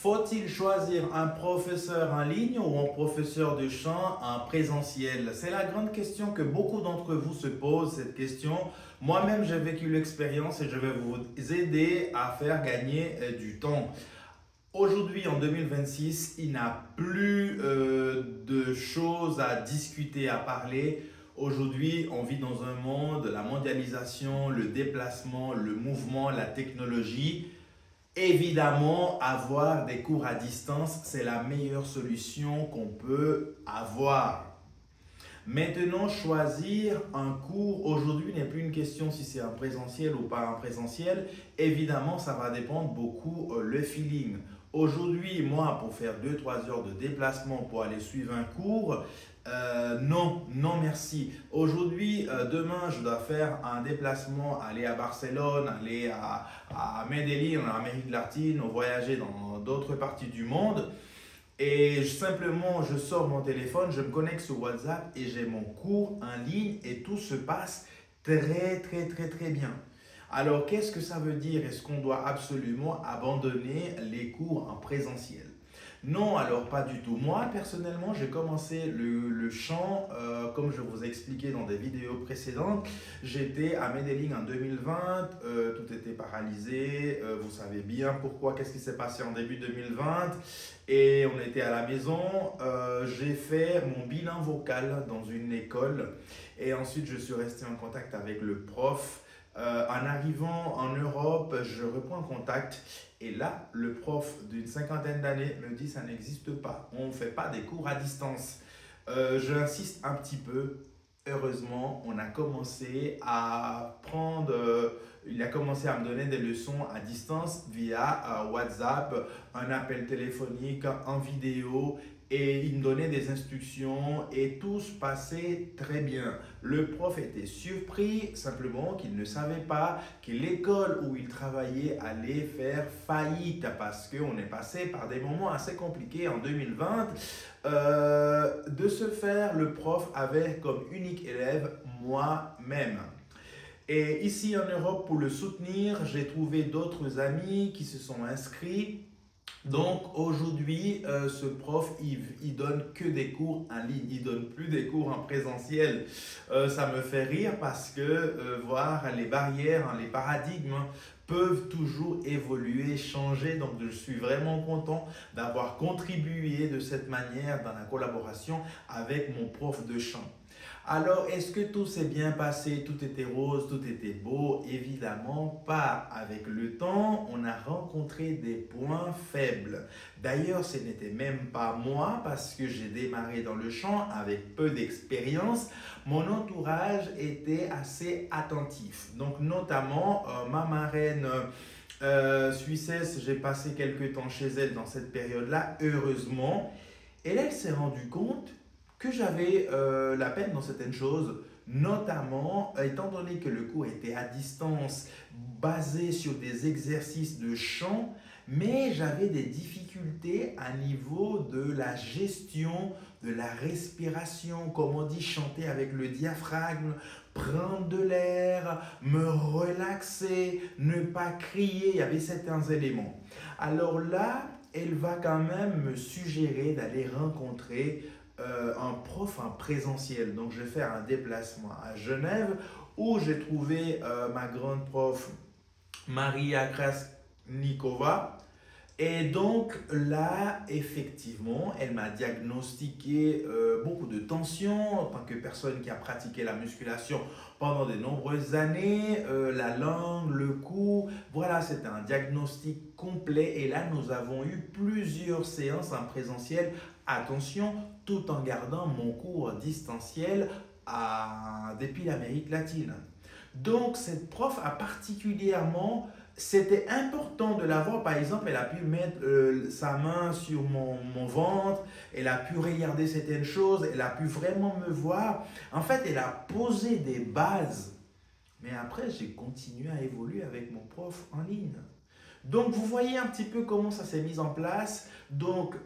Faut-il choisir un professeur en ligne ou un professeur de chant en présentiel? C'est la grande question que beaucoup d'entre vous se posent, cette question. Moi-même, j'ai vécu l'expérience et je vais vous aider à faire gagner du temps. Aujourd'hui, en 2026, il n'y a plus de choses à discuter, à parler. Aujourd'hui, on vit dans un monde, la mondialisation, le déplacement, le mouvement, la technologie. Évidemment, avoir des cours à distance, c'est la meilleure solution qu'on peut avoir. Maintenant, choisir un cours aujourd'hui n'est plus une question si c'est en présentiel ou pas en présentiel. Évidemment, ça va dépendre beaucoup le feeling. Aujourd'hui, moi, pour faire 2 3 heures de déplacement pour aller suivre un cours, non, non merci. Aujourd'hui, demain, je dois faire un déplacement, aller à Barcelone, aller à Medellín, en Amérique latine, ou voyager dans d'autres parties du monde. Et simplement, je sors mon téléphone, je me connecte sur WhatsApp et j'ai mon cours en ligne et tout se passe très bien. Alors, qu'est-ce que ça veut dire? Est-ce qu'on doit absolument abandonner les cours en présentiel? Non, alors pas du tout. Moi, personnellement, j'ai commencé le chant, comme je vous ai expliqué dans des vidéos précédentes. J'étais à Medellín en 2020, tout était paralysé. Vous savez bien pourquoi, qu'est-ce qui s'est passé en début 2020. Et on était à la maison. J'ai fait mon bilan vocal dans une école. Et ensuite, je suis resté en contact avec le prof. En arrivant en Europe, je reprends contact et là, le prof d'une cinquantaine d'années me dit ça n'existe pas, on ne fait pas des cours à distance. J'insiste un petit peu. Heureusement, on a commencé à prendre, il a commencé à me donner des leçons à distance via WhatsApp, un appel téléphonique, en vidéo, et il me donnait des instructions et tout se passait très bien. Le prof était surpris simplement qu'il ne savait pas que l'école où il travaillait allait faire faillite parce qu'on est passé par des moments assez compliqués en 2020. De ce faire, le prof avait comme unique élève moi-même. Et ici en Europe, pour le soutenir, j'ai trouvé d'autres amis qui se sont inscrits. Donc aujourd'hui, ce prof, il donne que des cours en ligne, il donne plus des cours en présentiel. Ça me fait rire parce que voir les barrières, hein, les paradigmes peuvent toujours évoluer, changer. Donc je suis vraiment content d'avoir contribué de cette manière dans la collaboration avec mon prof de chant. Alors, est-ce que tout s'est bien passé, tout était rose, tout était beau? Évidemment pas. Avec le temps, on a rencontré des points faibles. D'ailleurs, ce n'était même pas moi parce que j'ai démarré dans le chant avec peu d'expérience. Mon entourage était assez attentif. Donc, notamment, ma marraine suissesse, j'ai passé quelques temps chez elle dans cette période-là, heureusement. Et là, elle s'est rendue compte que j'avais la peine dans certaines choses, notamment étant donné que le cours était à distance, basé sur des exercices de chant, mais j'avais des difficultés à niveau de la gestion de la respiration, comme on dit, chanter avec le diaphragme, prendre de l'air, me relaxer, ne pas crier, il y avait certains éléments. Alors là, elle va quand même me suggérer d'aller rencontrer un prof en présentiel. Donc, je vais faire un déplacement à Genève où j'ai trouvé ma grande prof Maria Krasnikova. Et donc là, effectivement, elle m'a diagnostiqué beaucoup de tensions en tant que personne qui a pratiqué la musculation pendant de nombreuses années, la langue, le cou. Voilà, c'était un diagnostic complet. Et là, nous avons eu plusieurs séances en présentiel. Attention, tout en gardant mon cours distanciel depuis l'Amérique latine. Donc, cette prof a particulièrement, c'était important de la voir. Par exemple, elle a pu mettre sa main sur mon ventre, elle a pu regarder certaines choses, elle a pu vraiment me voir. En fait, elle a posé des bases. Mais après, j'ai continué à évoluer avec mon prof en ligne. Donc, vous voyez un petit peu comment ça s'est mis en place. Donc,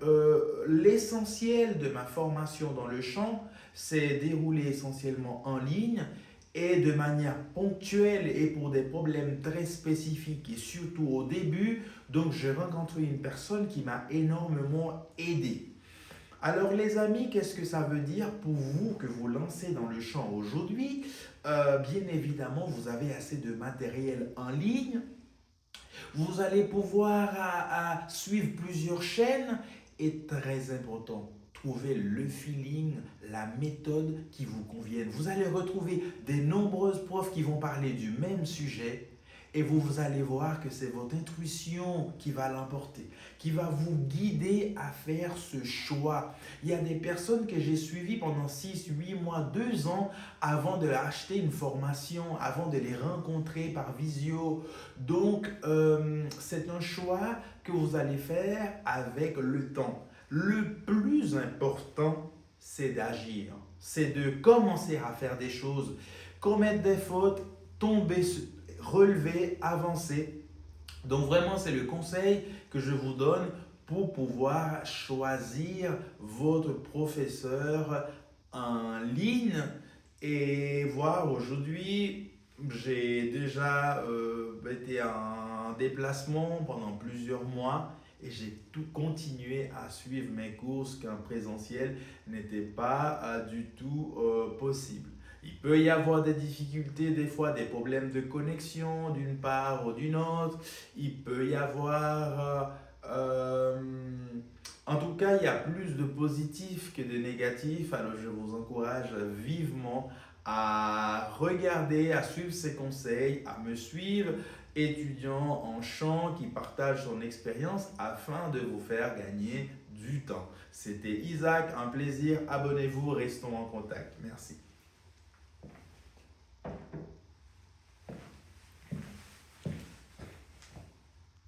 l'essentiel de ma formation dans le chant s'est déroulé essentiellement en ligne. et de manière ponctuelle et pour des problèmes très spécifiques et surtout au début. Donc j'ai rencontré une personne qui m'a énormément aidé. Alors les amis, qu'est-ce que ça veut dire pour vous que vous lancez dans le champ aujourd'hui? Bien évidemment, vous avez assez de matériel en ligne. Vous allez pouvoir suivre plusieurs chaînes et très important, trouver le feeling, la méthode qui vous convienne. Vous allez retrouver des nombreuses profs qui vont parler du même sujet et vous allez voir que c'est votre intuition qui va l'emporter, qui va vous guider à faire ce choix. Il y a des personnes que j'ai suivies pendant 6, 8 mois, 2 ans avant de acheter une formation, avant de les rencontrer par visio. Donc, c'est un choix que vous allez faire avec le temps. Le plus important, c'est d'agir. C'est de commencer à faire des choses, commettre des fautes, tomber, relever, avancer. Donc vraiment, c'est le conseil que je vous donne pour pouvoir choisir votre professeur en ligne et voir aujourd'hui, j'ai déjà été en déplacement pendant plusieurs mois et j'ai tout continué à suivre mes cours qu'en présentiel n'était pas du tout possible. Il peut y avoir des difficultés, des fois des problèmes de connexion d'une part ou d'une autre. Il peut y avoir en tout cas, il y a plus de positifs que de négatifs. Alors, je vous encourage vivement à regarder, à suivre ces conseils, à me suivre, étudiant en chant qui partage son expérience afin de vous faire gagner du temps. C'était Isaac, un plaisir. Abonnez-vous, restons en contact. Merci.